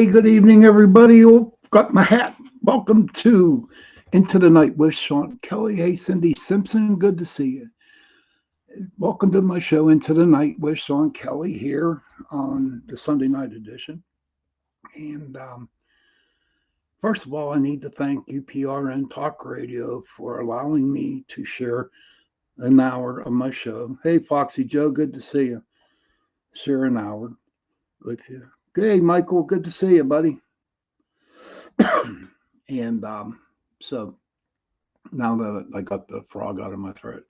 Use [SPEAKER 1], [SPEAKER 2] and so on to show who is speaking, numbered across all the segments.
[SPEAKER 1] Hey, good evening, everybody. Oh, got my hat. Welcome to Into the Night with Sean Kelly. Hey, Cindy Simpson, good to see you. Welcome to my show, Into the Night with Sean Kelly, here on the Sunday night edition. And first of all, I need to thank UPRN Talk Radio for allowing me to share an hour of my show. Hey, Foxy Joe, good to see you. Share an hour with you. Hey, Michael, good to see you, buddy. and so now that I got the frog out of my throat.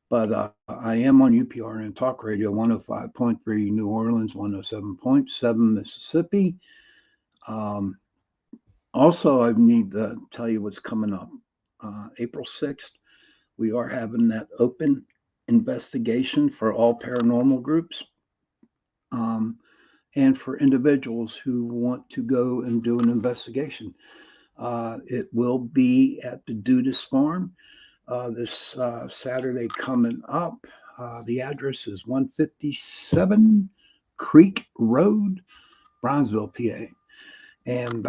[SPEAKER 1] But I am on UPRN Talk Radio 105.3 New Orleans, 107.7 Mississippi. Um, Also, I need to tell you what's coming up. April 6th, we are having that open investigation for all paranormal groups um, and for individuals who want to go and do an investigation. It will be at the Dudas Farm this Saturday coming up. The address is 157 Creek Road, Brownsville, PA. And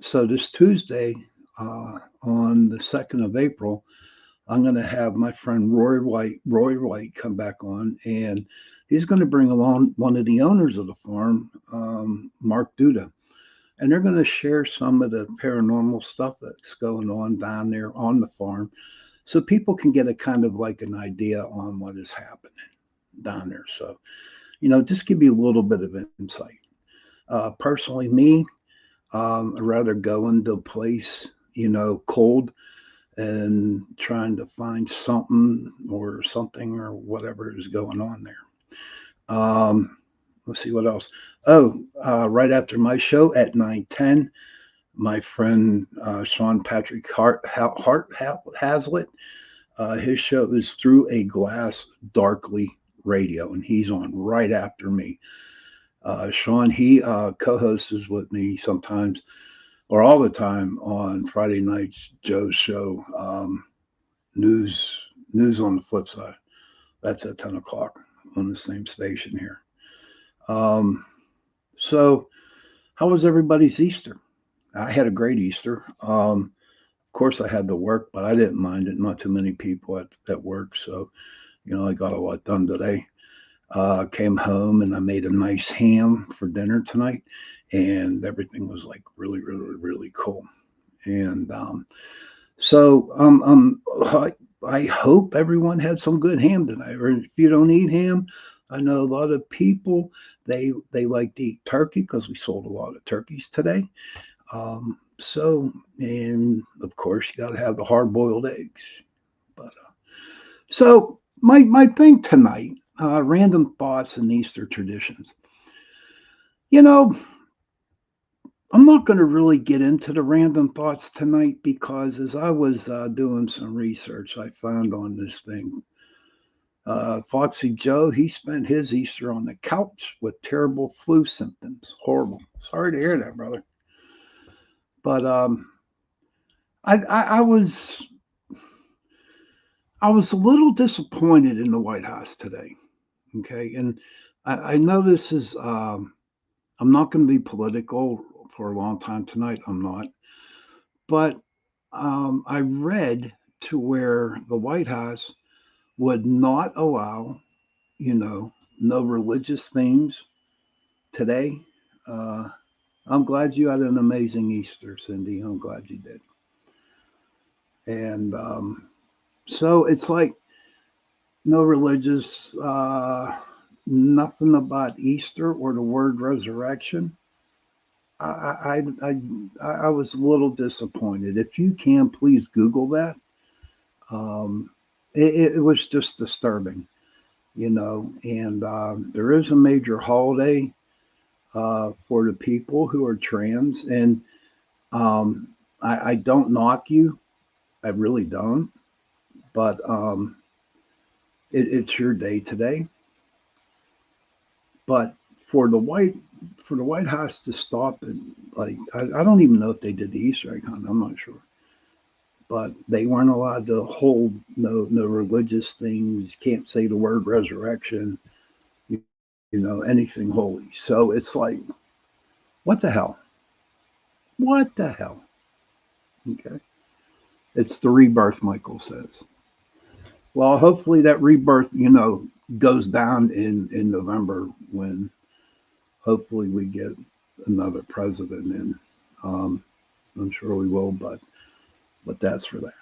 [SPEAKER 1] so this Tuesday, on the 2nd of April, I'm going to have my friend Roy White come back on, and he's going to bring along one of the owners of the farm, Mark Duda, and they're going to share some of the paranormal stuff that's going on down there on the farm so people can get a kind of like an idea on what is happening down there. So, just give you a little bit of insight. Personally, me, I'd rather go into a place, cold and trying to find something or whatever is going on there. Let's see what else. Oh, right after my show at 9:10, my friend Sean Patrick Hart Hazlitt. His show is Through a Glass Darkly Radio, and he's on right after me. Sean, he co-hosts with me sometimes or all the time on Friday nights. Joe's show, News News on the Flip Side. That's at 10 o'clock on the same station here. Um, so, how was everybody's Easter? I had a great Easter. Of course, I had to work, but I didn't mind it. Not too many people at work, so I got a lot done today. Came home and I made a nice ham for dinner tonight, and everything was like really, really, really cool. And so I hope everyone had some good ham tonight. Or if you don't eat ham, I know a lot of people they like to eat turkey because we sold a lot of turkeys today. And of course, you got to have the hard boiled eggs. But so my thing tonight, random thoughts and Easter traditions. You know, I'm not going to really get into the random thoughts tonight because as I was doing some research, I found on this thing. Foxy Joe, he spent his Easter on the couch with terrible flu symptoms. Horrible. Sorry to hear that, brother. But I was a little disappointed in the White House today. Okay, and I know this is I'm not going to be political for a long time tonight. I'm not, but I read to where the White House would not allow, you know, no religious themes today. Uh, I'm glad you had an amazing Easter, Cindy. I'm glad you did. And so it's like no religious, nothing about Easter or the word resurrection. I was a little disappointed. If you can, please Google that. Um, it was just disturbing, And there is a major holiday for the people who are trans, and I don't knock you. I really don't. But it's your day today. But for the white for the White House to stop and I don't even know if they did the Easter egg hunt. I'm not sure, but they weren't allowed to hold no religious things. Can't say the word resurrection. Anything holy. So it's like What the hell? What the hell? Okay. It's the rebirth, Michael says. Well, hopefully that rebirth, goes down in November when hopefully we get another president in. Um, I'm sure we will, but that's for that.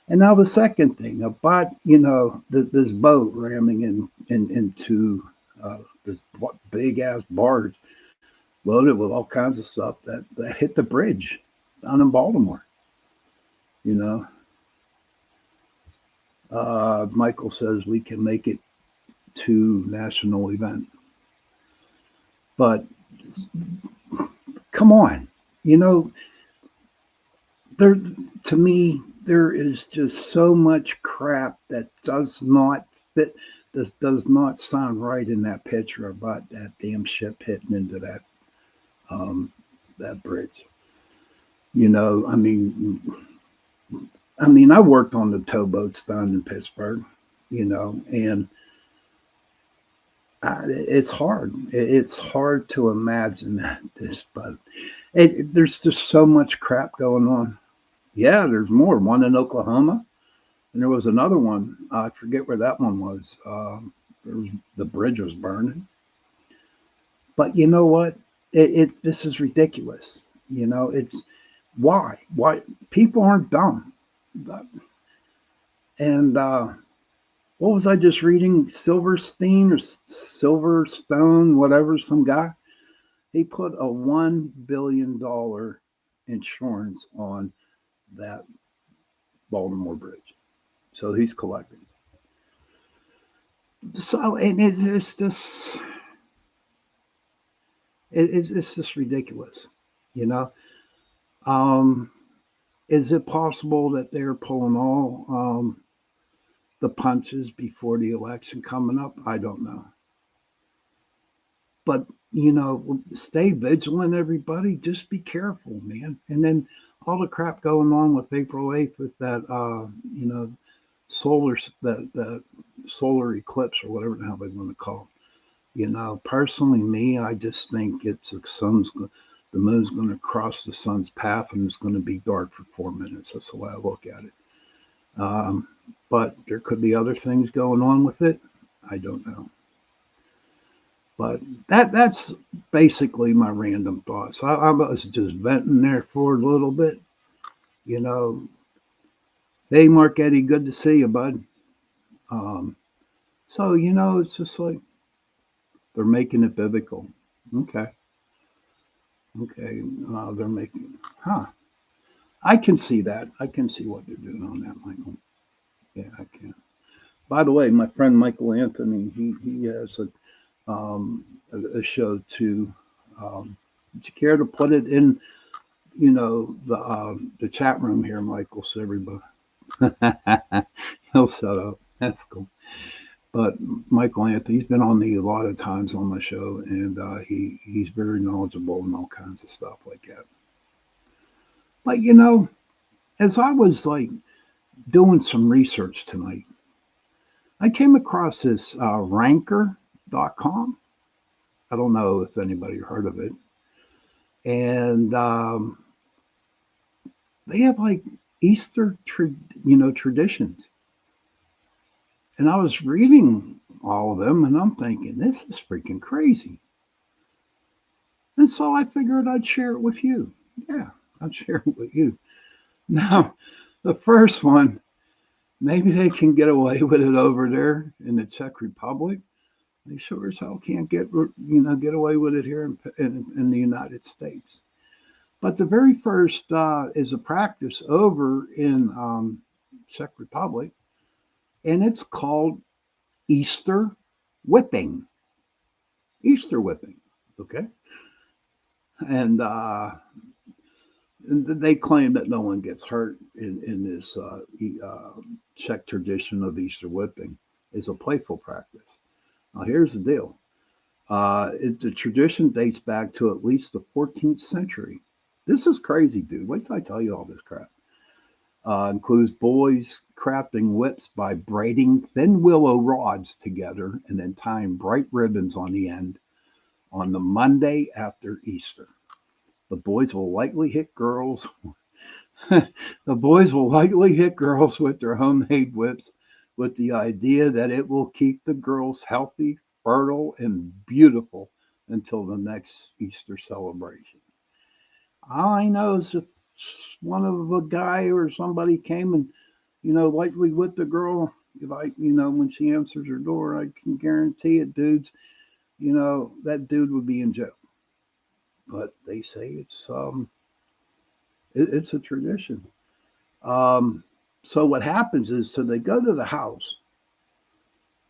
[SPEAKER 1] And now the second thing about this boat ramming into this big ass barge loaded with all kinds of stuff that hit the bridge down in Baltimore. You know, Michael says we can make it to national event, but come on, you know, there to me there is just so much crap that does not fit. This does not sound right in that picture about that damn ship hitting into um, that bridge. I mean, I worked on the towboats down in Pittsburgh, and it's hard. It's hard to imagine that this, but there's just so much crap going on. Yeah, there's more. One in Oklahoma, and there was another one. I forget where that one was. The bridge was burning. But you know what? This is ridiculous. It's why people aren't dumb. And what was I just reading? Silverstein or Silverstone, whatever, some guy. He put a $1 billion insurance on that Baltimore Bridge. So he's collecting. So and it's just it's just ridiculous, you know. Um, is it possible that they're pulling all the punches before the election coming up? I don't know. But stay vigilant, everybody. Just be careful, man. And then all the crap going on with April 8th with that, solar the solar eclipse or whatever the hell they want to call it. Personally, me, I just think the moon's going to cross the sun's path and it's going to be dark for 4 minutes. That's the way I look at it. Um, but there could be other things going on with it. I don't know. But that's basically my random thoughts. I was just venting there for a little bit. You know, hey, Mark Eddie, good to see you, bud. Um, so, it's just like they're making it biblical. Okay. Okay. They're making, huh. I can see that. I can see what they're doing on that, Michael. Yeah, I can. By the way, my friend Michael Anthony, he has a show too. Would you care to put it in, the chat room here, Michael, so everybody he'll set up. That's cool. But Michael Anthony, he's been on me a lot of times on my show, and he's very knowledgeable and all kinds of stuff like that. But as I was like doing some research tonight, I came across this Ranker.com. I don't know if anybody heard of it, and they have like Easter, traditions. And I was reading all of them, and I'm thinking, this is freaking crazy. And so I figured I'd share it with you. Yeah, I'd share it with you. Now, the first one, maybe they can get away with it over there in the Czech Republic. They sure as hell can't get away with it here in the United States. But the very first is a practice over in Czech Republic, and it's called Easter whipping. Easter whipping. Okay. And they claim that no one gets hurt in this Czech tradition of Easter whipping. It's a playful practice. Now, here's the deal. The tradition dates back to at least the 14th century. This is crazy, dude. Wait till I tell you all this crap. Includes boys crafting whips by braiding thin willow rods together and then tying bright ribbons on the end on the Monday after Easter. The boys will likely hit girls. The boys will likely hit girls with their homemade whips with the idea that it will keep the girls healthy, fertile, and beautiful until the next Easter celebration. All I know is if one of a guy or somebody came and, likely with the girl, like, when she answers her door, I can guarantee it, dudes, that dude would be in jail. But they say it's a tradition. Um, so what happens is, so they go to the house,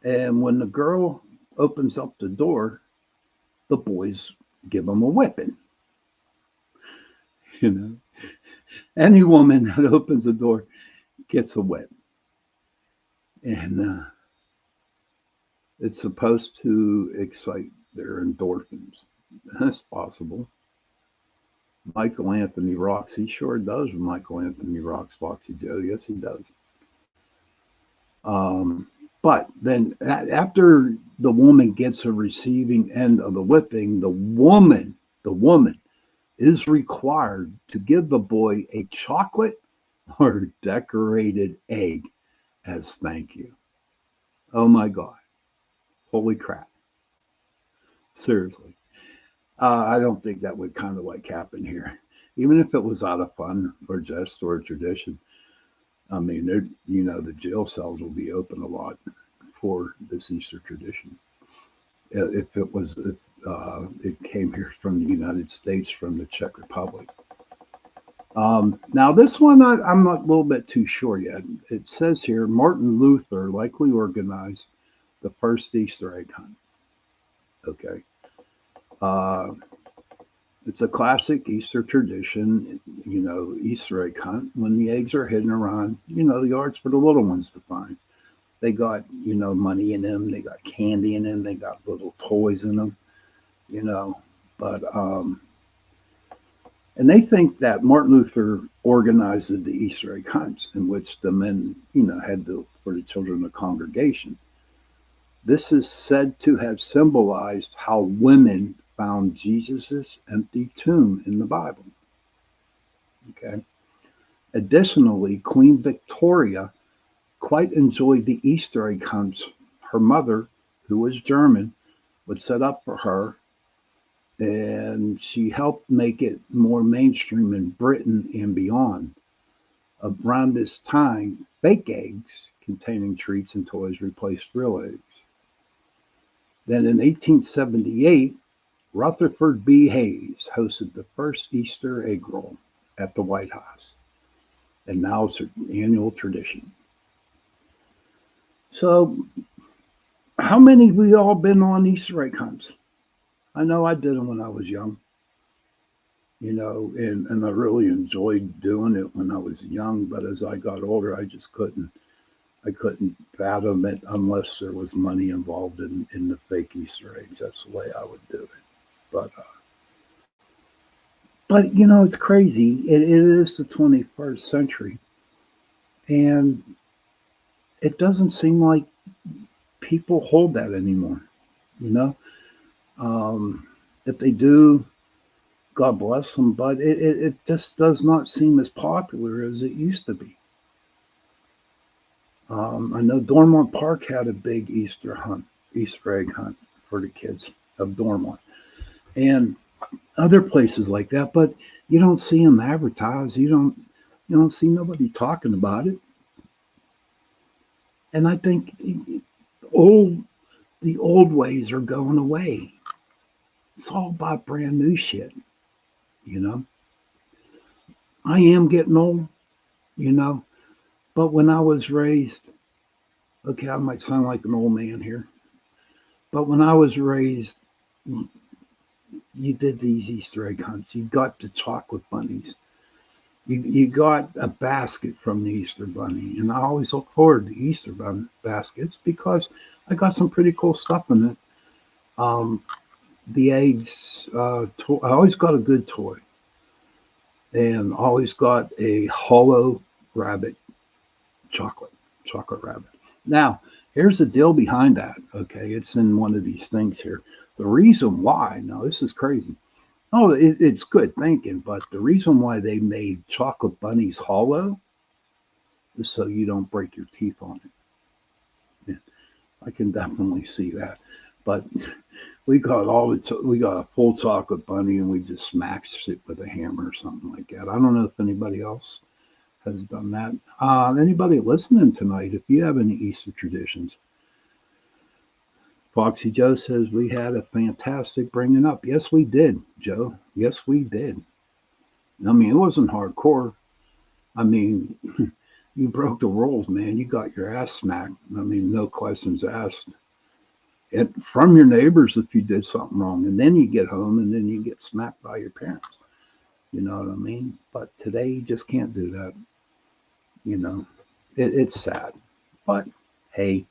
[SPEAKER 1] and when the girl opens up the door, the boys give them a whipping. You know, any woman that opens the door gets a whip, and it's supposed to excite their endorphins. That's possible. Michael Anthony rocks. He sure does. Michael Anthony rocks, Foxy Joe. Yes, he does. Um, but then after the woman gets a receiving end of the whipping, the woman is required to give the boy a chocolate or decorated egg as thank you. Oh my God. Holy crap. Seriously. I don't think that would kind of like happen here. Even if it was out of fun or jest or tradition. I mean, the jail cells will be open a lot for this Easter tradition. If it came here from the United States, from the Czech Republic. Now, this one I'm a little bit too sure yet. It says here Martin Luther likely organized the first Easter egg hunt. Okay. Uh, it's a classic Easter tradition, Easter egg hunt when the eggs are hidden around, the yards for the little ones to find. They got, money in them, they got candy in them, they got little toys in them, you know. But and they think that Martin Luther organized the Easter egg hunts in which the men, had for the children of the congregation. This is said to have symbolized how women found Jesus's empty tomb in the Bible. Okay. Additionally, Queen Victoria quite enjoyed the Easter egg hunts her mother, who was German, would set up for her, and she helped make it more mainstream in Britain and beyond. Around this time, fake eggs containing treats and toys replaced real eggs. Then in 1878, Rutherford B. Hayes hosted the first Easter egg roll at the White House, and now it's an annual tradition. So, how many of we all been on Easter egg hunts? I know I did them when I was young, and I really enjoyed doing it when I was young. But as I got older, I just couldn't. I couldn't fathom it unless there was money involved in the fake Easter eggs. That's the way I would do it. But it's crazy. It is the 21st century, and it doesn't seem like people hold that anymore. You know, if they do, God bless them. But it just does not seem as popular as it used to be. I know Dormont Park had a big Easter egg hunt for the kids of Dormont, and other places like that. But you don't see them advertised. You don't see nobody talking about it. And I think old the old ways are going away. It's all about brand new shit. You know, I am getting old. You know, but when I was raised, okay, I might sound like an old man here, but when I was raised, you did these Easter egg hunts. You got the chocolate bunnies. You got a basket from the Easter bunny, and I always look forward to Easter baskets because I got some pretty cool stuff in it. Um, the eggs, I always got a good toy, and always got a hollow rabbit chocolate rabbit. Now, here's the deal behind that. Okay, it's in one of these things here. The reason why, now this is crazy. Oh, it's good thinking, but the reason why they made chocolate bunnies hollow is so you don't break your teeth on it. Yeah, I can definitely see that. But we got a full chocolate bunny and we just smashed it with a hammer or something like that. I don't know if anybody else has done that. Anybody listening tonight, if you have any Easter traditions, Foxy Joe says we had a fantastic bringing up. Yes, we did, Joe. Yes, we did. I mean, it wasn't hardcore. I mean, you broke the rules, man. You got your ass smacked. I mean, no questions asked. And from your neighbors if you did something wrong. And then you get home and then you get smacked by your parents. You know what I mean? But today you just can't do that. You know, it's sad. But hey,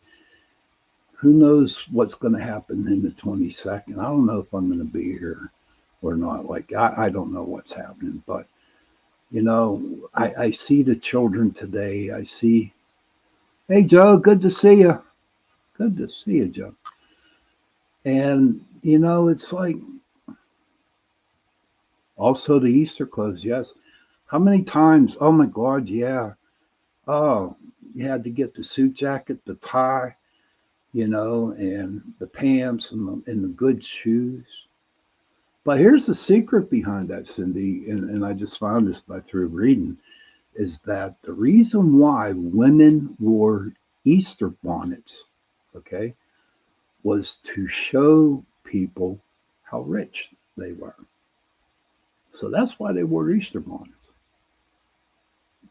[SPEAKER 1] who knows what's going to happen in the 22nd? I don't know if I'm going to be here or not. Like, I don't know what's happening. But, I see the children today. I see, hey, Joe, good to see you. Good to see you, Joe. And, it's like also the Easter clothes. Yes. How many times? Oh, my God. Yeah. Oh, you had to get the suit jacket, the tie, and the pants and the good shoes. But here's the secret behind that, Cindy, and I just found this by through reading, is that the reason why women wore Easter bonnets, okay, was to show people how rich they were. So that's why they wore Easter bonnets,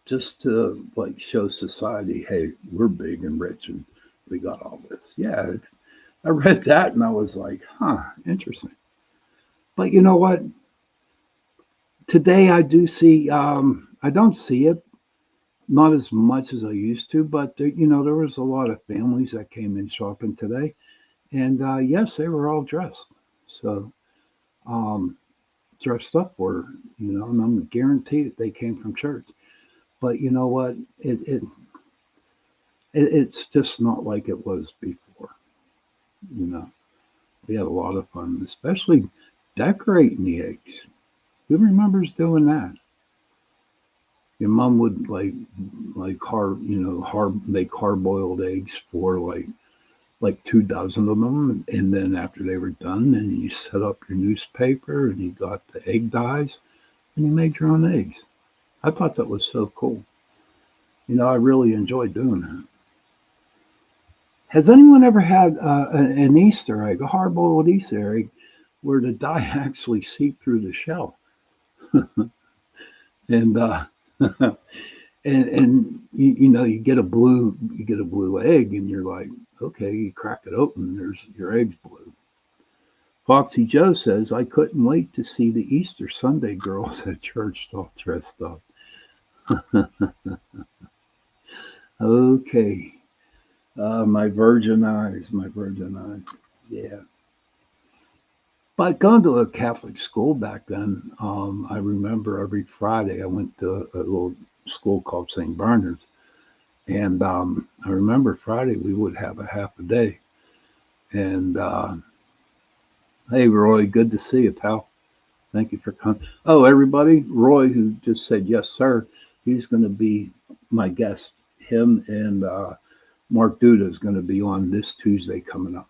[SPEAKER 1] just to like show society, hey, we're big and rich and we got all this. Yeah, I read that and I was like, huh, interesting. But you know what? Today I do see, I don't see it, not as much as I used to, but there was a lot of families that came in shopping today. And yes, they were all dressed. So, um, dressed up for, and I'm guaranteed they came from church. But you know what? It's just not like it was before. You know, we had a lot of fun, especially decorating the eggs. Who remembers doing that? Your mom would make hard boiled eggs for like 2 dozen of them, and then after they were done, then you set up your newspaper and you got the egg dyes and you made your own eggs. I thought that was so cool. I really enjoyed doing that. Has anyone ever had an Easter egg, a hard boiled Easter egg, where the dye actually seeped through the shell? And and you get a blue egg and you're like, okay, you crack it open, there's your eggs blue. Foxy Joe says, I couldn't wait to see the Easter Sunday girls at church all dressed up. Okay. My virgin eyes, my virgin eyes. Yeah. But going to a Catholic school back then, I remember every Friday I went to a little school called St. Bernard's. And I remember Friday we would have a half a day. And hey, Roy, good to see you, pal. Thank you for coming. Oh, everybody, Roy, who just said yes, sir, he's going to be my guest. Him and Mark Duda is going to be on this Tuesday coming up.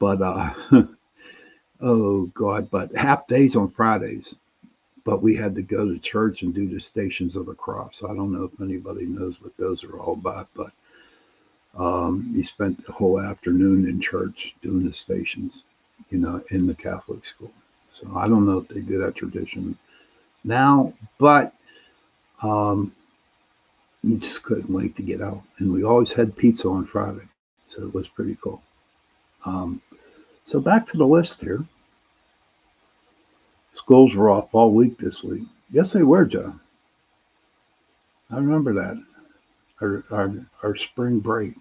[SPEAKER 1] But oh God, but half days on Fridays. But we had to go to church and do the Stations of the Cross. I don't know if anybody knows what those are all about, but he spent the whole afternoon in church doing the stations, in the Catholic school. So I don't know if they do that tradition now, but you just couldn't wait to get out. And we always had pizza on Friday, so it was pretty cool. Um, so back to the list here. Schools were off all week this week. Yes, they were, Joe. I remember that. Our spring break.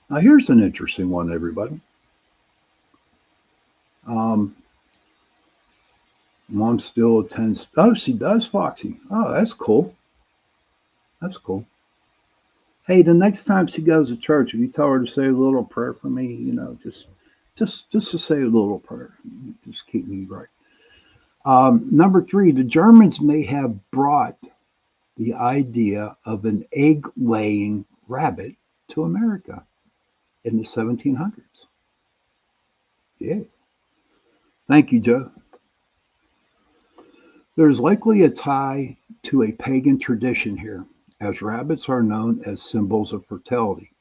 [SPEAKER 1] Now here's an interesting one, everybody. Um, Mom still attends. Oh, she does, Foxy. Oh, that's cool. That's cool. Hey, the next time she goes to church, if you tell her to say a little prayer for me, just just to say a little prayer. Just keep me right. Number three, the Germans may have brought the idea of an egg laying rabbit to America in the 1700s. Yeah. Thank you, Joe. There's likely a tie to a pagan tradition here, as rabbits are known as symbols of fertility.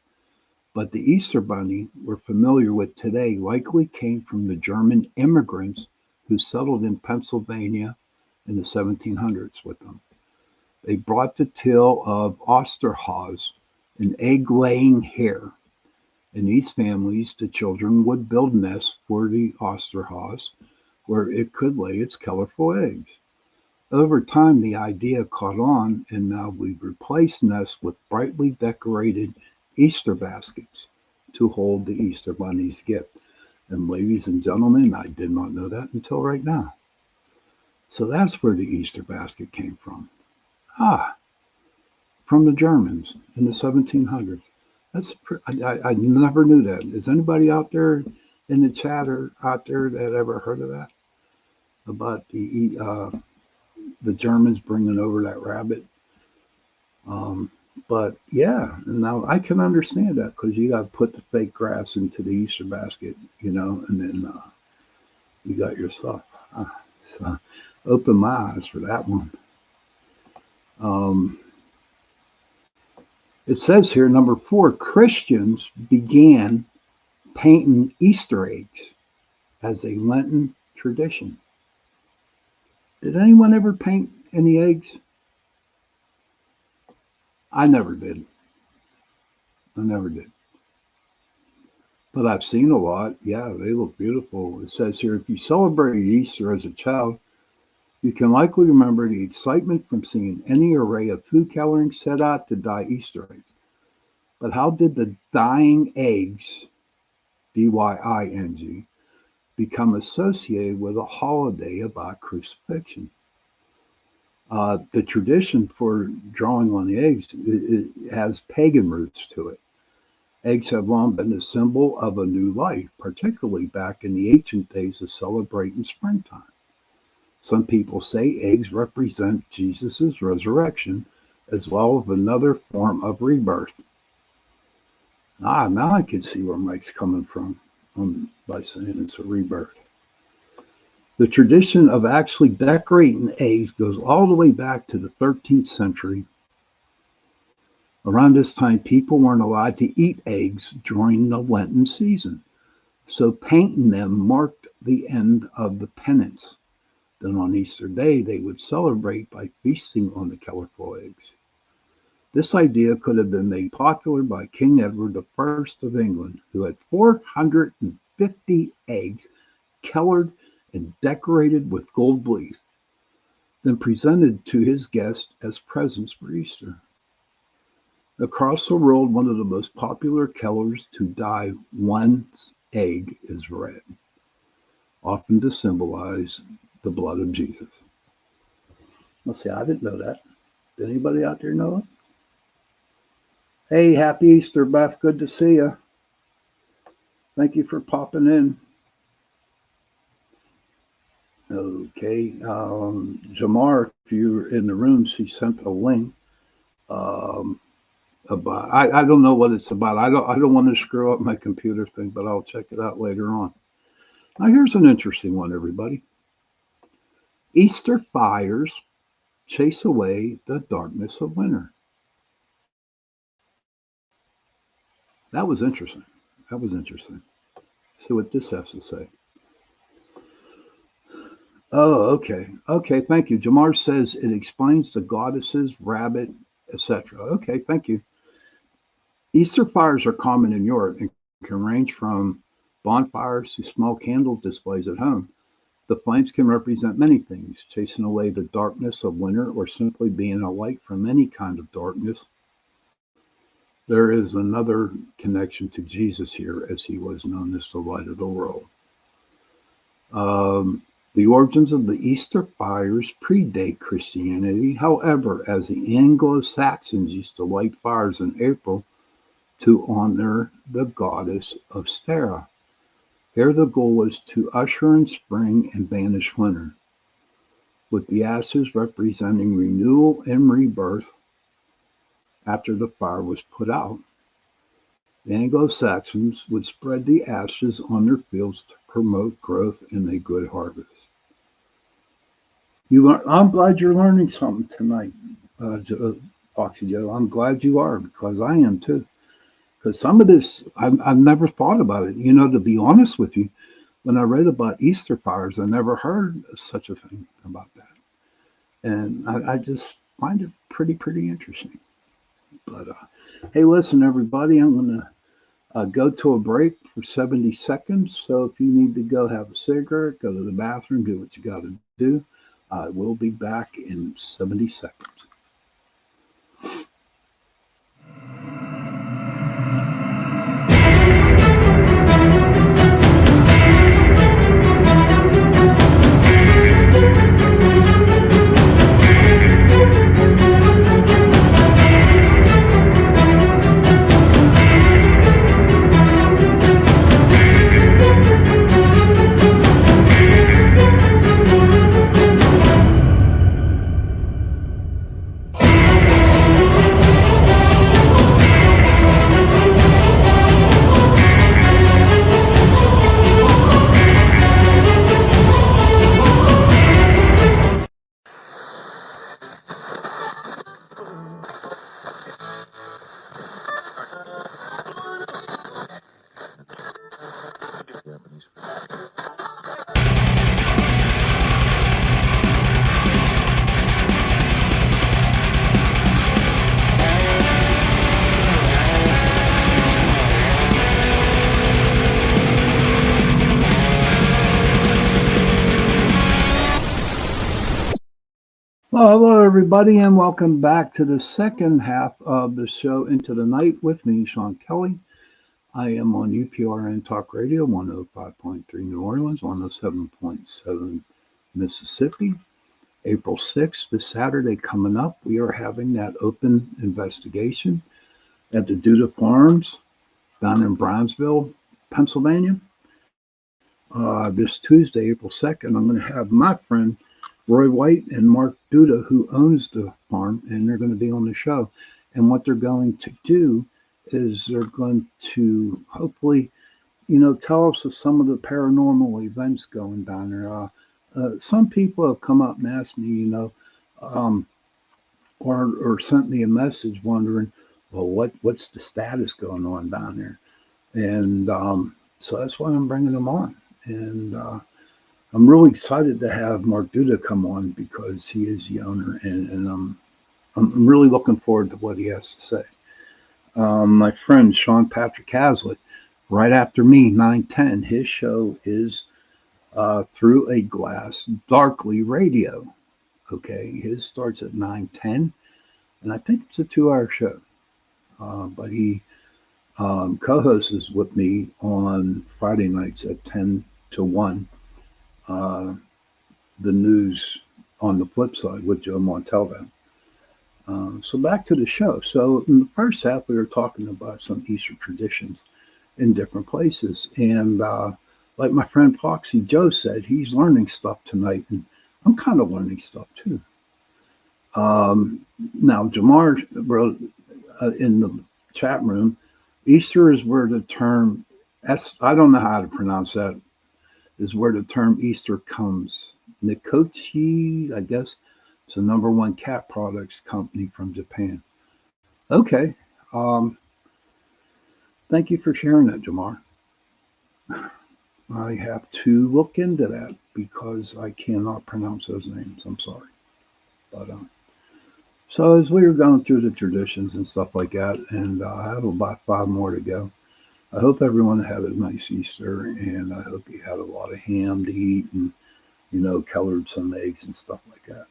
[SPEAKER 1] But the Easter Bunny we're familiar with today likely came from the German immigrants who settled in Pennsylvania in the 1700s with them. They brought the tale of Osterhaus, an egg-laying hare. In these families, the children would build nests for the Osterhaus where it could lay its colorful eggs. Over time, the idea caught on, and now we've replaced nests with brightly decorated Easter baskets to hold the Easter Bunny's gift. And ladies and gentlemen, I did not know that until right now. So that's where the Easter basket came from. Ah, from the Germans in the 1700s. I never knew that. Is anybody out there in the chat or out there that ever heard of that? About the Germans bringing over that rabbit? But yeah, now I can understand that because you got to put the fake grass into the Easter basket, and then you got your stuff. So open my eyes for that one. It says here, number 4, Christians began painting Easter eggs as a Lenten tradition. Did anyone ever paint any eggs? I never did. But I've seen a lot. Yeah, they look beautiful. It says here, if you celebrated Easter as a child, you can likely remember the excitement from seeing any array of food coloring set out to dye Easter eggs. But how did the dyeing eggs, D-Y-I-N-G, become associated with a holiday about crucifixion? The tradition for drawing on the eggs it has pagan roots to it. Eggs have long been a symbol of a new life, particularly back in the ancient days of celebrating springtime. Some people say eggs represent Jesus' resurrection as well as another form of rebirth. Now I can see where Mike's coming from by saying it's a rebirth. The tradition of actually decorating eggs goes all the way back to the 13th century. Around this time, people weren't allowed to eat eggs during the Lenten season, so painting them marked the end of the penance. Then on Easter Day, they would celebrate by feasting on the colorful eggs. This idea could have been made popular by King Edward I of England, who had 450 eggs colored and decorated with gold leaf, then presented to his guests as presents for Easter. Across the world, one of the most popular colors to dye one's egg is red, often to symbolize the blood of Jesus. Let's see, I didn't know that. Did anybody out there know it? Hey, happy Easter, Beth. Good to see you. Thank you for popping in. Okay, Jamar, if you're in the room, she sent a link about. I don't know what it's about. I don't want to screw up my computer thing, but I'll check it out later on. Now here's an interesting one, everybody. Easter fires chase away the darkness of winter. That was interesting. See what this has to say. Oh, okay. Okay, thank you. Jamar says it explains the goddesses, rabbit, etc. Okay, thank you. Easter fires are common in Europe and can range from bonfires to small candle displays at home. The flames can represent many things, chasing away the darkness of winter or simply being a light from any kind of darkness. There is another connection to Jesus here, as he was known as the light of the world. The origins of the Easter fires predate Christianity. However, as the Anglo-Saxons used to light fires in April to honor the goddess of Stara. Here the goal was to usher in spring and banish winter, with the ashes representing renewal and rebirth after the fire was put out. The Anglo-Saxons would spread the ashes on their fields to promote growth and a good harvest. I'm glad you're learning something tonight, Foxy Joe. I'm glad you are because I am too. Because some of this, I've never thought about it. To be honest with you, when I read about Easter fires, I never heard of such a thing about that. And I just find it pretty interesting. But hey, listen, everybody, I'm going to go to a break for 70 seconds. So if you need to go have a cigarette, go to the bathroom, do what you got to do. I will be back in 70 seconds. Well, hello, everybody, and welcome back to the second half of the show Into the Night with me, Sean Kelly. I am on UPRN Talk Radio, 105.3 New Orleans, 107.7 Mississippi. April 6th, this Saturday coming up, we are having that open investigation at the Duda Farms down in Brownsville, Pennsylvania. This Tuesday, April 2nd, I'm going to have my friend Roy White and Mark Duda, who owns the farm, and they're going to be on the show. And what they're going to do is they're going to hopefully, tell us of some of the paranormal events going down there. Some people have come up and asked me, or sent me a message wondering, well, what's the status going on down there? And so that's why I'm bringing them on. And I'm really excited to have Mark Duda come on because he is the owner, and I'm really looking forward to what he has to say. My friend Sean Patrick Hazlitt, right after me, 9:10, his show is Through a Glass Darkly Radio. Okay, his starts at 9:10, and I think it's a 2-hour show. But he co-hosts with me on Friday nights at 10 to 1. The news on the flip side with Joe Montalvo. So back to the show. So in the first half, we were talking about some Easter traditions in different places. And like my friend Foxy Joe said, he's learning stuff tonight. And I'm kind of learning stuff too. Now, Jamar wrote in the chat room, Easter is where the term, I don't know how to pronounce that, is where the term Easter comes. Nikochi, I guess, it's the #1 cat products company from Japan. Okay. Thank you for sharing that, Jamar. I have to look into that because I cannot pronounce those names. I'm sorry. But so as we were going through the traditions and stuff like that, and I have about 5 more to go. I hope everyone had a nice Easter, and I hope you had a lot of ham to eat and, colored some eggs and stuff like that.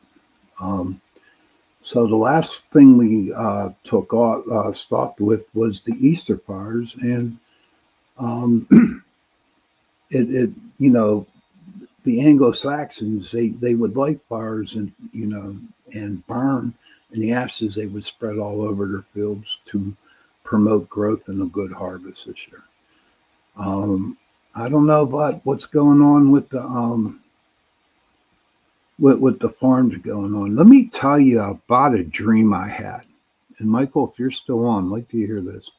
[SPEAKER 1] So the last thing we stopped with was the Easter fires, and the Anglo-Saxons, they would light fires and burn, and the ashes they would spread all over their fields to promote growth and a good harvest this year. I don't know about what's going on with the with the farms going on. Let me tell you about a dream I had. And Michael, if you're still on, I'd like to hear this.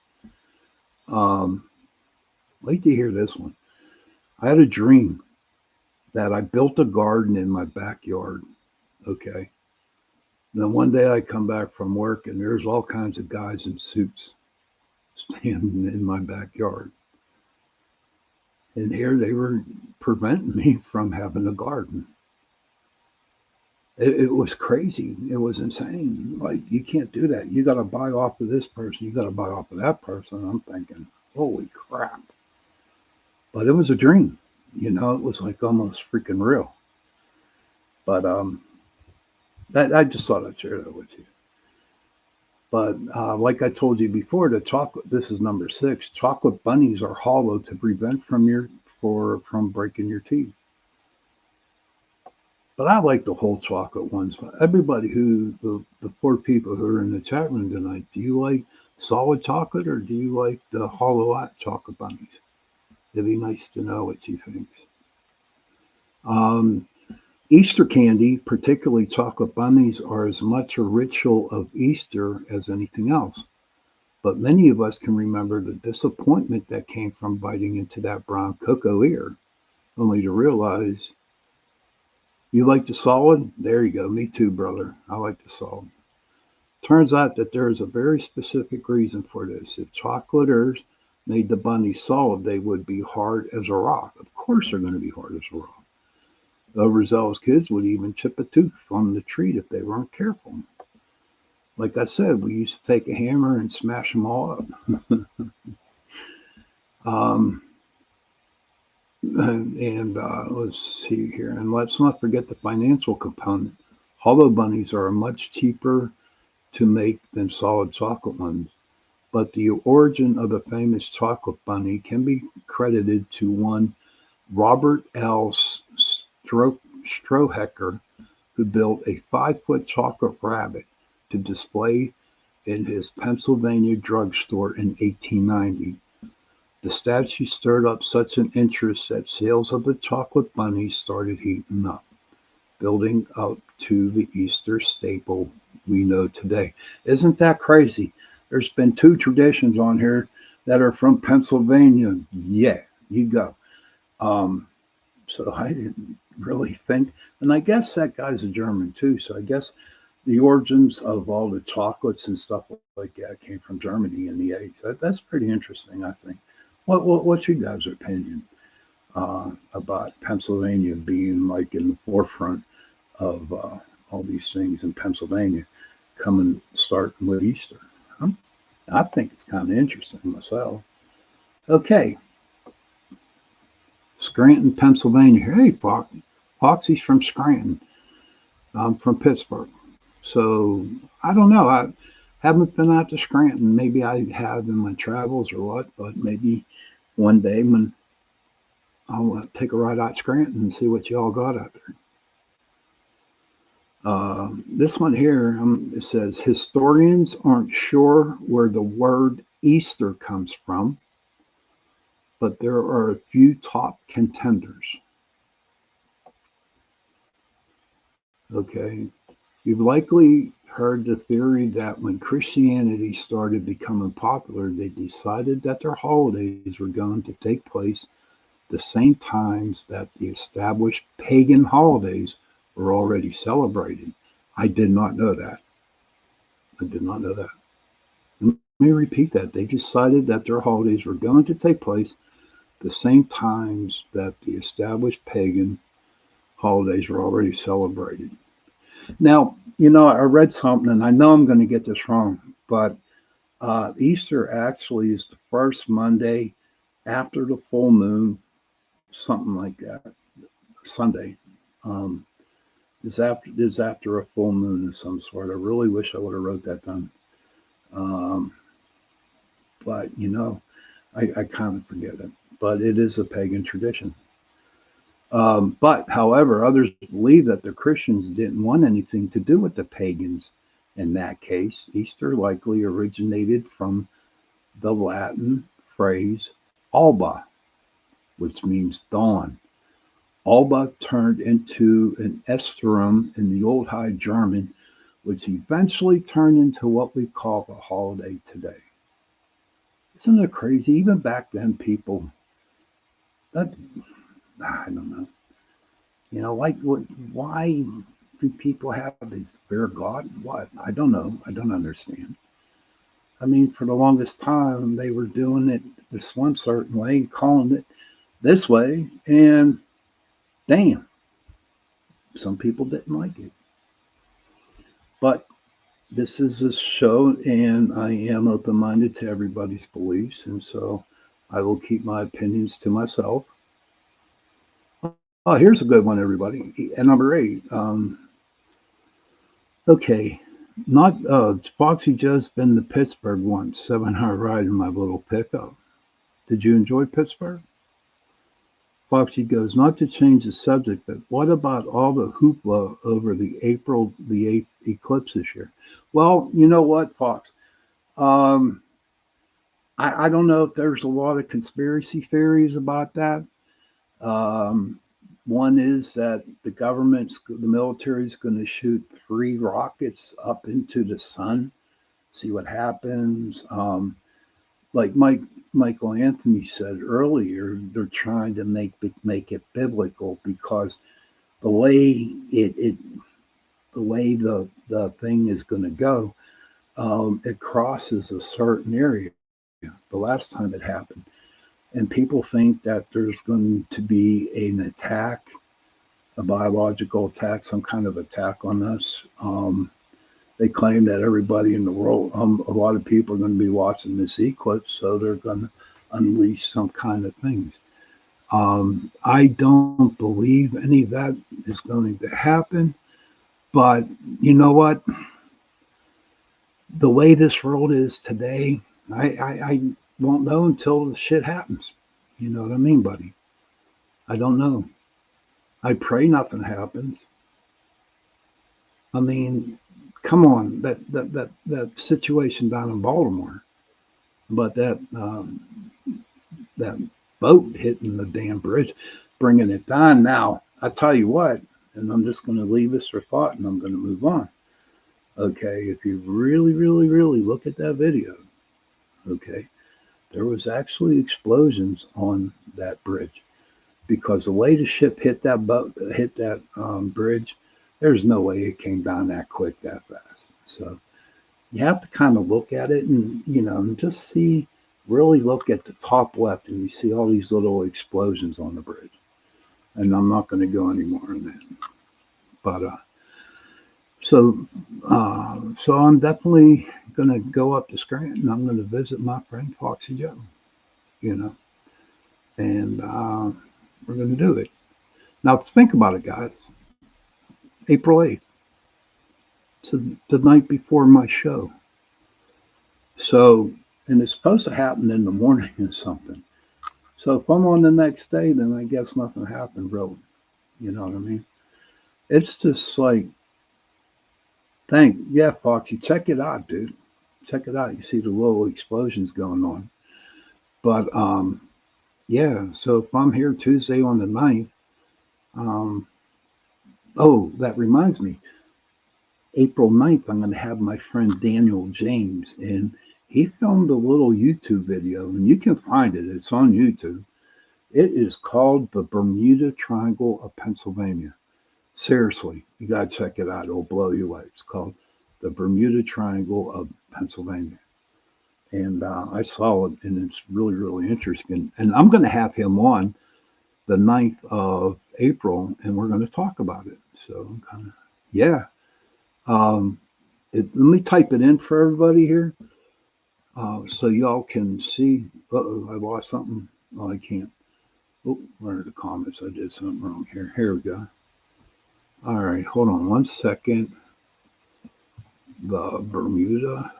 [SPEAKER 1] Um, I'd like to hear this one. I had a dream that I built a garden in my backyard. Okay. Then one day I come back from work and there's all kinds of guys in suits standing in my backyard. And here they were preventing me from having a garden. It was crazy. It was insane. Like, you can't do that. You got to buy off of this person. You got to buy off of that person. I'm thinking, holy crap. But it was a dream. It was like almost freaking real. But I just thought I'd share that with you. But like I told you before, the chocolate. This is number 6. Chocolate bunnies are hollow to prevent from breaking your teeth. But I like the whole chocolate ones. Everybody the 4 people who are in the chat room tonight, do you like solid chocolate or do you like the hollow out chocolate bunnies? It'd be nice to know what you think. Um, Easter candy, particularly chocolate bunnies, are as much a ritual of Easter as anything else. But many of us can remember the disappointment that came from biting into that brown cocoa ear, only to realize you like the solid? There you go. Me too, brother. I like the solid. Turns out that there is a very specific reason for this. If chocolaters made the bunny solid, they would be hard as a rock. Of course, they're going to be hard as a rock. Overzealous kids would even chip a tooth from the treat if they weren't careful. Like I said, we used to take a hammer and smash them all up. um, and let's see here. And let's not forget the financial component. Hollow bunnies are much cheaper to make than solid chocolate ones. But the origin of the famous chocolate bunny can be credited to one Robert L. Strohecker, who built a 5-foot chocolate rabbit to display in his Pennsylvania drugstore in 1890. The statue stirred up such an interest that sales of the chocolate bunny started heating up, building up to the Easter staple we know today. Isn't that crazy? There's been 2 traditions on here that are from Pennsylvania. Yeah, you go. Um, so I didn't really think, and I guess that guy's a German too. So I guess the origins of all the chocolates and stuff like that came from Germany in the 80s. That's pretty interesting, I think. What's your guys' opinion about Pennsylvania being like in the forefront of all these things in Pennsylvania coming starting with Easter? Huh? I think it's kind of interesting myself. Okay, Scranton, Pennsylvania. Hey, Foxy's from Scranton. I'm from Pittsburgh. So I don't know. I haven't been out to Scranton. Maybe I have in my travels or what, but maybe one day when I'll take a ride out to Scranton and see what y'all got out there. This one here, it says historians aren't sure where the word Easter comes from, but there are a few top contenders. Okay. You've likely heard the theory that when Christianity started becoming popular, they decided that their holidays were going to take place the same times that the established pagan holidays were already celebrated. I did not know that. I did not know that. Let me repeat that. They decided that their holidays were going to take place the same times that the established pagan holidays were already celebrated. Now, I read something, and I know I'm going to get this wrong, but Easter actually is the first Monday after the full moon, something like that. Sunday um, is after a full moon of some sort. I really wish I would have wrote that down, um, but I kind of forget it. But it is a pagan tradition. But, however, others believe that the Christians didn't want anything to do with the pagans. In that case, Easter likely originated from the Latin phrase alba, which means dawn. Alba turned into an Estherum in the Old High German, which eventually turned into what we call the holiday today. Isn't it crazy? Even back then, people, that, I don't know. Like, why do people have these fear of God? What? I don't know. I don't understand. I mean, for the longest time, they were doing it this one certain way, calling it this way, and damn, some people didn't like it. But this is a show, and I am open minded to everybody's beliefs, and so I will keep my opinions to myself. Oh, here's a good one, everybody. And number 8. Okay, not Foxy Joe's been to Pittsburgh once, 7-hour ride in my little pickup. Did you enjoy Pittsburgh? Foxy goes, not to change the subject, but what about all the hoopla over the April the 8th eclipse this year? Well, you know what, Fox? Um, I don't know if there's a lot of conspiracy theories about that. Um, One is that the military is going to shoot 3 rockets up into the sun, see what happens. Like Michael Anthony said earlier, they're trying to make it biblical because the way it the way the thing is going to go, it crosses a certain area. The last time it happened, and people think that there's going to be an attack, a biological attack, some kind of attack on us. They claim that everybody in the world, a lot of people are going to be watching this eclipse, so they're going to unleash some kind of things. I don't believe any of that is going to happen, but you know what? The way this world is today, I won't know until the shit happens. You know what I mean, buddy? I don't know. I pray nothing happens. I mean, come on, that situation down in Baltimore, but that boat hitting the damn bridge, bringing it down. Now, I tell you what, and I'm just going to leave this for thought, and I'm going to move on. Okay, if you really, really, really look at that video, okay, there was actually explosions on that bridge because the way the ship hit that bridge, there's no way it came down that quick, that fast. So you have to kind of look at it and and just see, really look at the top left, and you see all these little explosions on the bridge. And I'm not going to go any more on that. But so so I'm definitely going to go up to Scranton. I'm going to visit my friend Foxy Joe, you know, and we're going to do it. Now think about it, guys. April 8th. So the night before my show. So, and it's supposed to happen in the morning or something. So if I'm on the next day, then I guess nothing happened really. You know what I mean? It's just like, yeah, Foxy, check it out, dude. Check it out. You see the little explosions going on. But yeah, so if I'm here Tuesday on the 9th, um, oh, that reminds me, April 9th, I'm going to have my friend Daniel James, and he filmed a little YouTube video, and you can find it. It's on YouTube. It is called The Bermuda Triangle of Pennsylvania. Seriously, you got to check it out. It'll blow you away. It's called The Bermuda Triangle of Pennsylvania. And I saw it, and it's really, really interesting. And I'm going to have him on the 9th of April, and we're going to talk about it. So, kind of, yeah. Um, let me type it in for everybody here so y'all can see. Uh-oh, I lost something. Oh, I can't. Oh, where are the comments? I did something wrong here. Here we go. All right, hold on 1 second. The Bermuda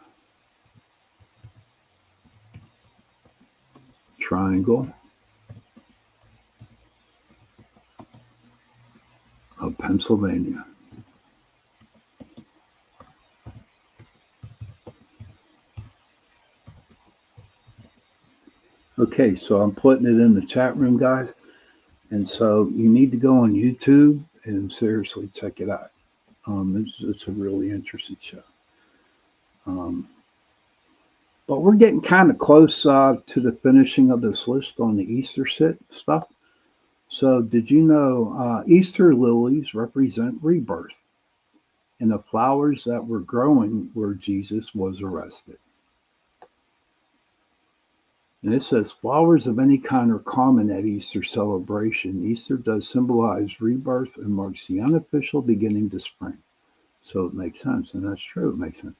[SPEAKER 1] Triangle of Pennsylvania. Okay, so I'm putting it in the chat room, guys. And so you need to go on YouTube and seriously check it out. It's a really interesting show. Um, but we're getting kind of close to the finishing of this list on the Easter stuff. So, did you know Easter lilies represent rebirth and the flowers that were growing where Jesus was arrested? And it says flowers of any kind are common at Easter celebration. Easter does symbolize rebirth and marks the unofficial beginning to spring. So it makes sense, and that's true, it makes sense.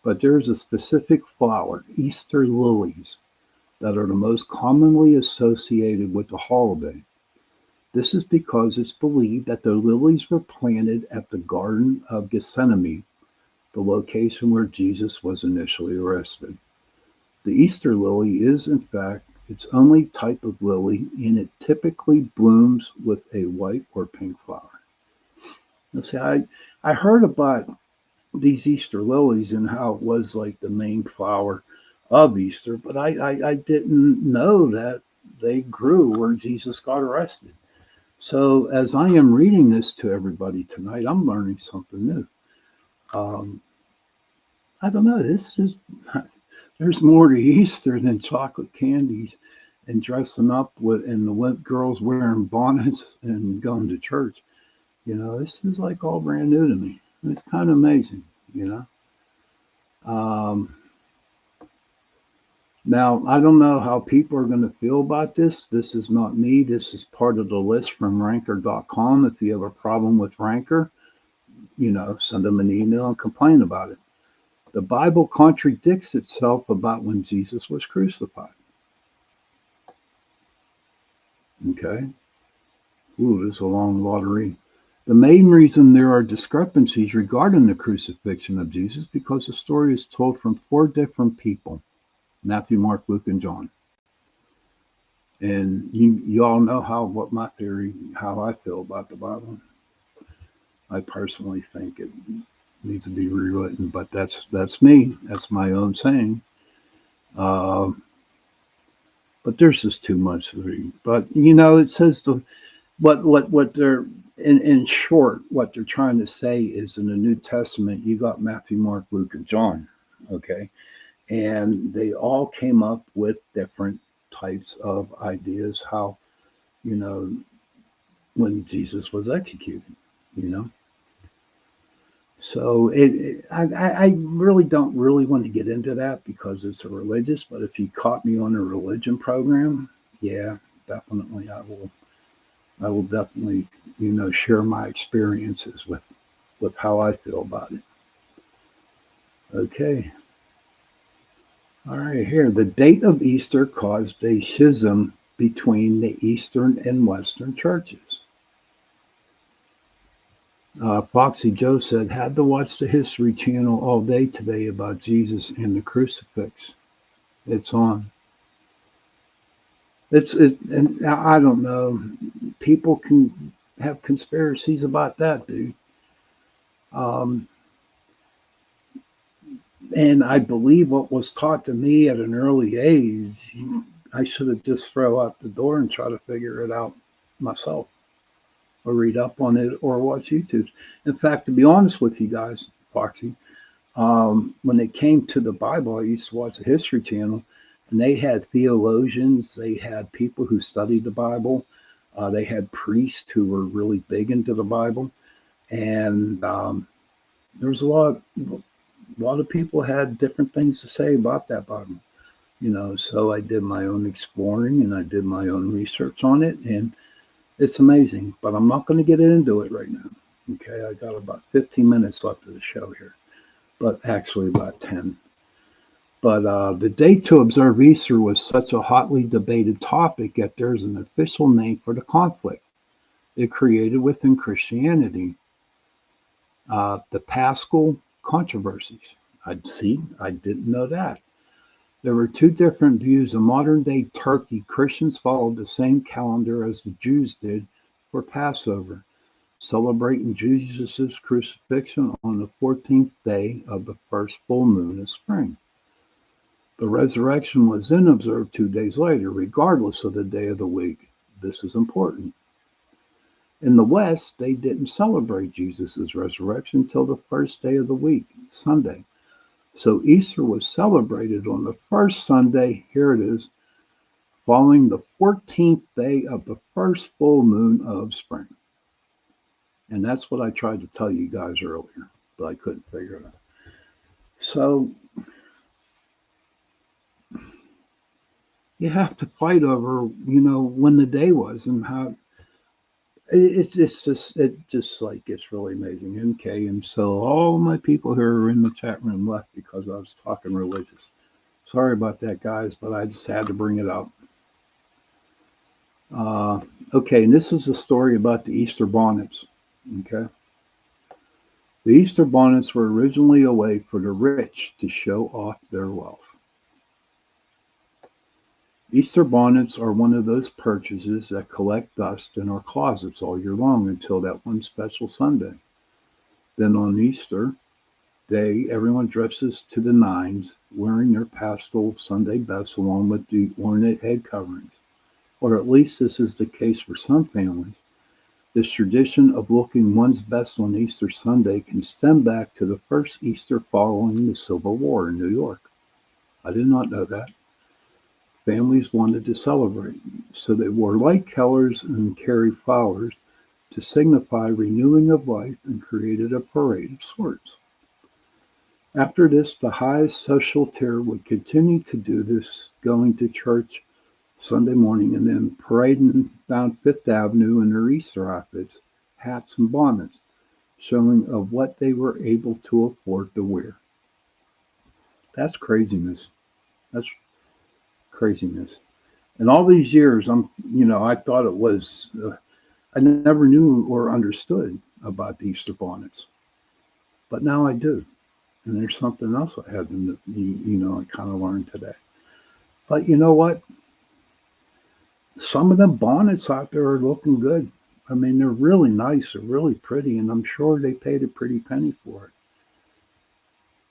[SPEAKER 1] But there's a specific flower, Easter lilies, that are the most commonly associated with the holiday. This is because it's believed that the lilies were planted at the Garden of Gethsemane, the location where Jesus was initially arrested. The Easter lily is, in fact, its only type of lily, and it typically blooms with a white or pink flower. Now, see, I heard about these Easter lilies and how it was like the main flower of Easter, but I didn't know that they grew where Jesus got arrested. So, as I am reading this to everybody tonight, I'm learning something new. Um, I don't know. This is there's more to Easter than chocolate candies and dressing up with and the girls wearing bonnets and going to church. This is like all brand new to me. It's kind of amazing. You know. Um, Now, I don't know how people are going to feel about this. This is not me. This is part of the list from ranker.com. If you have a problem with Ranker, send them an email and complain about it. The Bible contradicts itself about when Jesus was crucified. Okay. Ooh, this is a long lot to read. The main reason there are discrepancies regarding the crucifixion of Jesus because the story is told from 4 different people: Matthew, Mark, Luke, and John. And you all know what my theory, how I feel about the Bible. I personally think it needs to be rewritten, but that's me. That's my own saying. Uh, but there's just too much to read. But it says what they're in short, what they're trying to say is in the New Testament, you got Matthew, Mark, Luke, and John. Okay, and they all came up with different types of ideas how when Jesus was executed, you know. So I really don't really want to get into that because it's a religious. But if you caught me on a religion program, yeah, definitely I will definitely share my experiences with how I feel about it. Okay. All right, here the date of Easter caused a schism between the Eastern and Western churches. Foxy Joe said, had to watch the History Channel all day today about Jesus and the crucifix. It's on. And I don't know. People can have conspiracies about that, dude. Um, and I believe what was taught to me at an early age, I should have just throw out the door and try to figure it out myself, or read up on it, or watch YouTube. In fact, to be honest with you guys, Foxy, when it came to the Bible, I used to watch the History Channel, and they had theologians, they had people who studied the Bible, they had priests who were really big into the Bible, and there was a lot of people had different things to say about that Bible. So I did my own exploring and I did my own research on it, and it's amazing. But I'm not going to get into it right now. Okay, I got about 15 minutes left of the show here, but actually about 10. But the date to observe Easter was such a hotly debated topic that there's an official name for the conflict it created within Christianity, the Paschal controversies. I didn't know that. There were 2 different views. In modern day Turkey, Christians followed the same calendar as the Jews did for Passover, celebrating Jesus' crucifixion on the 14th day of the first full moon of spring. The resurrection was then observed 2 days later, regardless of the day of the week. This is important. In the West, they didn't celebrate Jesus' resurrection until the first day of the week, Sunday. So Easter was celebrated on the first Sunday, here it is, following the 14th day of the first full moon of spring. And that's what I tried to tell you guys earlier, but I couldn't figure it out. So you have to fight over, when the day was and how it's just like it's really amazing. MK, and so all my people who are in the chat room left because I was talking religious. Sorry about that, guys, but I just had to bring it up. Okay, and this is a story about the Easter bonnets. Okay. The Easter bonnets were originally a way for the rich to show off their wealth. Easter bonnets are one of those purchases that collect dust in our closets all year long until that one special Sunday. Then on Easter Day, everyone dresses to the nines, wearing their pastel Sunday best along with the ornate head coverings. Or at least this is the case for some families. This tradition of looking one's best on Easter Sunday can stem back to the first Easter following the Civil War in New York. I did not know that. Families wanted to celebrate, so they wore light colors and carried flowers to signify renewing of life and created a parade of sorts. After this, the highest social tier would continue to do this, going to church Sunday morning and then parading down Fifth Avenue in their Easter outfits, hats and bonnets, showing of what they were able to afford to wear. That's craziness. That's craziness. And all these years, I thought it was, I never knew or understood about the Easter bonnets, but now I do. And there's something else I had to, I kind of learned today. But you know what? Some of them bonnets out there are looking good. I mean, they're really nice, they're really pretty, and I'm sure they paid a pretty penny for it.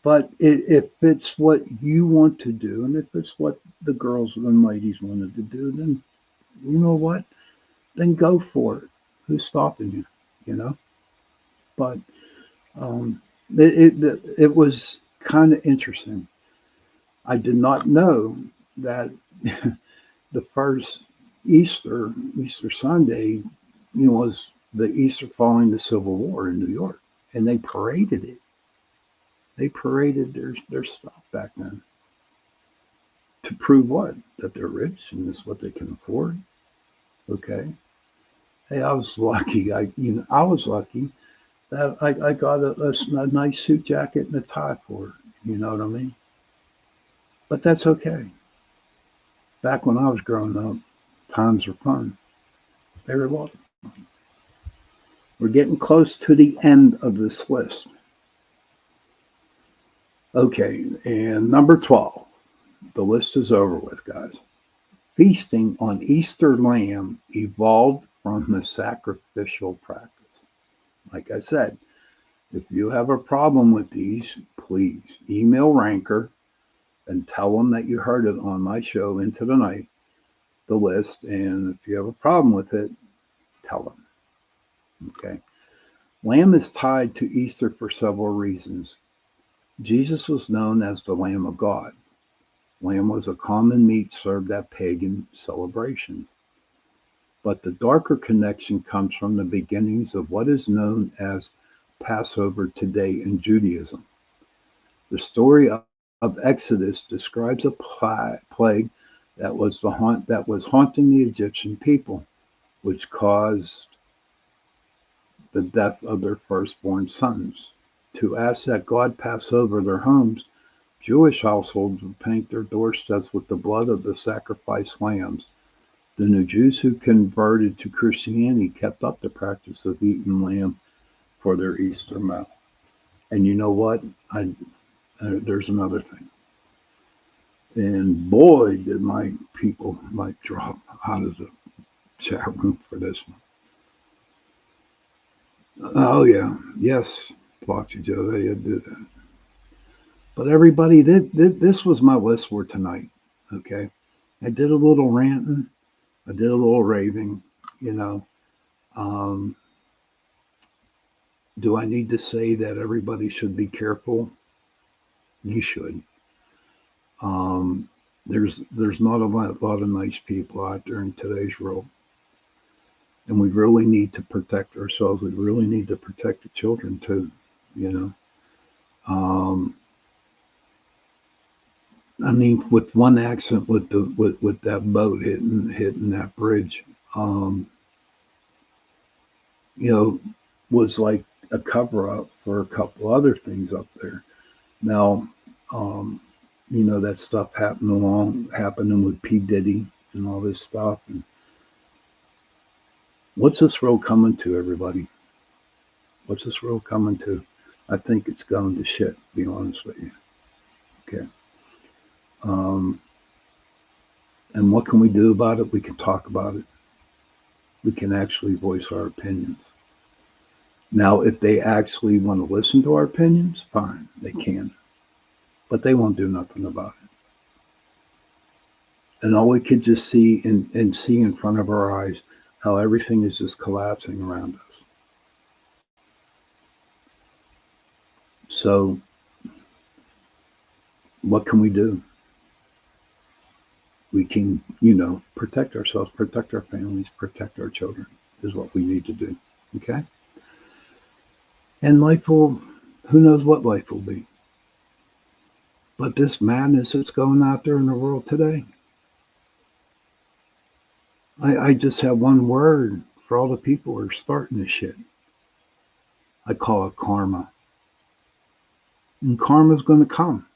[SPEAKER 1] But if it's what you want to do, and if it's what the girls and ladies wanted to do, then you know what? Then go for it. Who's stopping you? You know. But um, it was kind of interesting. I did not know that the first Easter Sunday, was the Easter following the Civil War in New York, and they paraded it. They paraded their stuff back then to prove what? That they're rich and this is what they can afford. Okay. Hey, I was lucky. I was lucky that I got a nice suit jacket and a tie for it. You know what I mean? But that's okay. Back when I was growing up, times were fun. They were welcome. We're getting close to the end of this list. Okay, and number 12. The list is over with, guys. Feasting on Easter lamb evolved from the sacrificial practice. Like I said, if you have a problem with these, please email Ranker and tell them that you heard it on my show Into the Night, the list. And if you have a problem with it, tell them. Okay. Lamb is tied to Easter for several reasons. Jesus was known as the Lamb of God. Lamb was a common meat served at pagan celebrations. But the darker connection comes from the beginnings of what is known as Passover today in Judaism. The story of Exodus describes a plague that was haunting the Egyptian people, which caused the death of their firstborn sons. To ask that God pass over their homes, Jewish households would paint their doorsteps with the blood of the sacrificed lambs. The new Jews who converted to Christianity kept up the practice of eating lamb for their Easter meal. And you know what? There's another thing. And boy, did my people like drop out of the chat room for this one. Oh yeah, yes, Foxy Joe, they did that. But everybody, this was my list for tonight. Okay. I did a little ranting. I did a little raving, you know. Um, do I need to say that everybody should be careful? You should. Um, there's not lot of nice people out there in today's world, and we really need to protect ourselves. We really need to protect the children too. You know, um, I mean, with one accident with with that boat hitting that bridge, um, you know, was like a cover up for a couple other things up there. Now, um, you know, that stuff happening with P Diddy and all this stuff. And what's this world coming to, everybody? What's this world coming to? I think it's going to shit. To be honest with you. Okay. Um, and what can we do about it? We can talk about it. We can actually voice our opinions. Now, if they actually want to listen to our opinions, fine, they can. But they won't do nothing about it. And all we could just see and see in front of our eyes how everything is just collapsing around us. So, what can we do? We can, you know, protect ourselves, protect our families, protect our children is what we need to do. Okay? And life will, who knows what life will be. But this madness that's going out there in the world today, I just have one word for all the people who are starting this shit. I call it karma. And karma's going to come.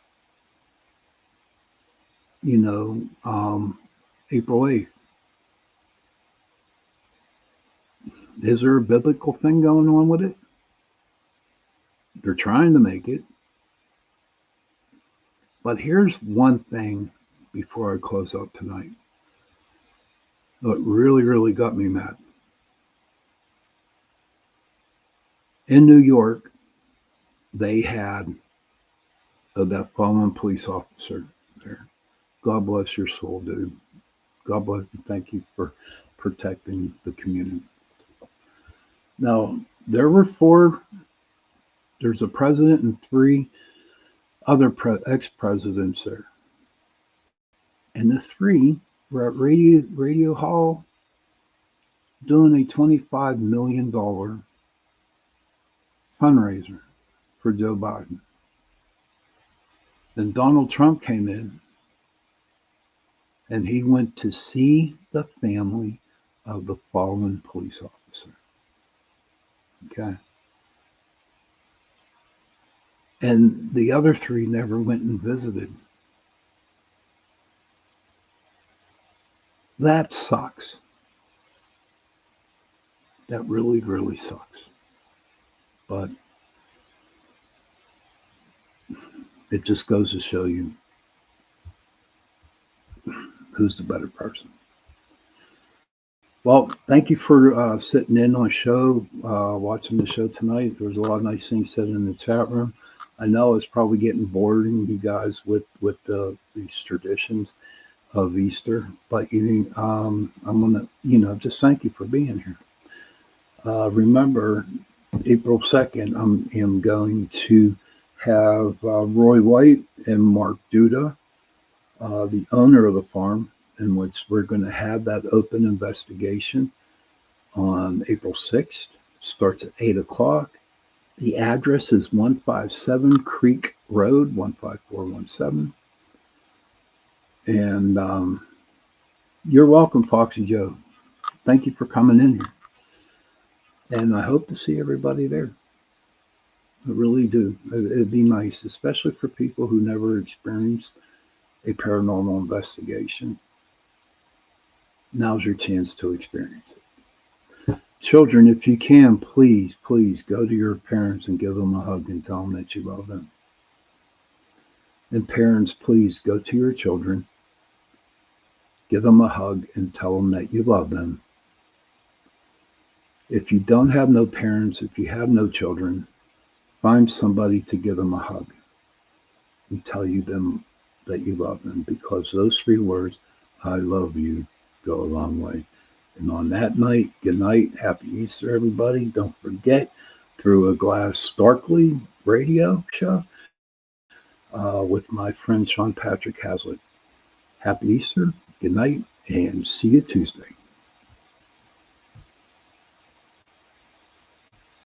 [SPEAKER 1] You know, April 8th. Is there a biblical thing going on with it? They're trying to make it. But here's one thing before I close out tonight. What really, really got me mad. In New York, they had that fallen police officer there. God bless your soul, dude. God bless you. Thank you for protecting the community. Now, there were there's a president and three other ex-presidents there. And the three were at Radio Hall doing a $25 million fundraiser for Joe Biden. Then Donald Trump came in and he went to see the family of the fallen police officer. Okay. And the other three never went and visited. That sucks. That really, really sucks. But it just goes to show you who's the better person. Well, thank you for sitting in on the show, watching the show tonight. There was a lot of nice things said in the chat room. I know it's probably getting boring, you guys, with these traditions of Easter, but I'm gonna, just thank you for being here. Remember, April 2nd, I am going to have Roy White and Mark Duda, the owner of the farm, in which we're going to have that open investigation on April 6th. It starts at 8 o'clock. The address is 157 Creek Road, 15417. And you're welcome, Foxy Joe. Thank you for coming in here. And I hope to see everybody there. I really do. It'd be nice, especially for people who never experienced a paranormal investigation. Now's your chance to experience it. Children, if you can, please, please go to your parents and give them a hug and tell them that you love them. And parents, please go to your children, give them a hug and tell them that you love them. If you don't have no parents, if you have no children, find somebody to give them a hug. and tell you them that you love them, because those 3 words, I love you, go a long way. And on that night, good night. Happy Easter, everybody. Don't forget, Through a Glass Darkly radio show with my friend Sean Patrick Hazlitt. Happy Easter, good night, and see you Tuesday.